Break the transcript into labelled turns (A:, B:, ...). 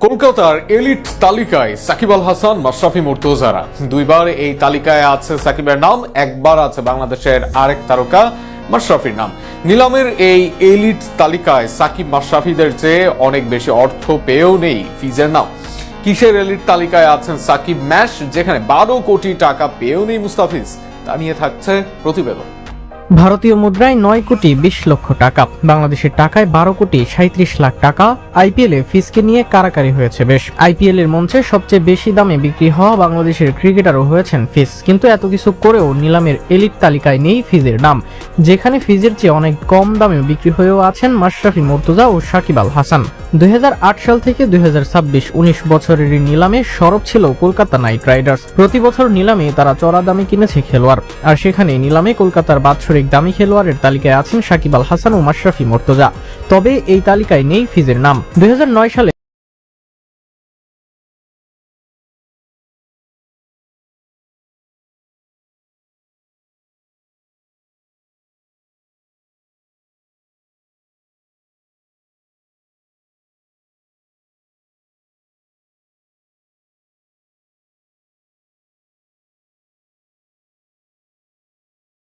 A: কলকাতার এলিট তালিকায় সাকিব আল হাসান, মাশরাফি মুর্তজারা দুইবার এই তালিকায় আছে সাকিবের নাম, একবার আছে বাংলাদেশের আরেক তারকা মাশরাফির নাম। নিলামের এই এলিট তালিকায় সাকিব মাশরাফিদের চেয়ে অনেক বেশি অর্থ পেয়েও নেই ফিজের নাম। কিসের এলিট তালিকায় আছেন সাকিব ম্যাশ, যেখানে 12 কোটি টাকা পেয়েও নেই মুস্তাফিজ, তা নিয়ে থাকছে প্রতিবেদন।
B: ভারতীয় মুদ্রায় 9 কোটি 20 লক্ষ টাকা, বাংলাদেশের টাকায় 12 কোটি 37 লাখ টাকা। আইপিএলে ফিজকে নিয়ে কারাকারি হয়েছে বেশ। আইপিএল এর মঞ্চে সবচেয়ে বেশি দামে বিক্রি হওয়া বাংলাদেশের ক্রিকেটারও হয়েছেন ফিজ, কিন্তু এত কিছু করেও নিলামের এলিট তালিকায় নেই ফিজের নাম, যেখানে ফিজের চেয়ে অনেক কম দামে বিক্রি হয়েও আছেন মাশরাফি মুর্তজা ও সাকিব আল হাসান। 2008 সাল থেকে 2026 19 বছরের নিলামে সরব ছিল কলকাতা নাইট রাইডার্স। প্রতি বছর নিলামে তারা চড়া দামে কিনেছে খেলোয়াড়, আর সেখানে নিলামে কলকাতার বাৎসরিক দামি খেলোয়াড়ের তালিকায় আছেন সাকিব আল হাসান ও মাশরাফি মুর্তজা। তবে এই তালিকায় নেই ফিজের নাম। 2009 সালে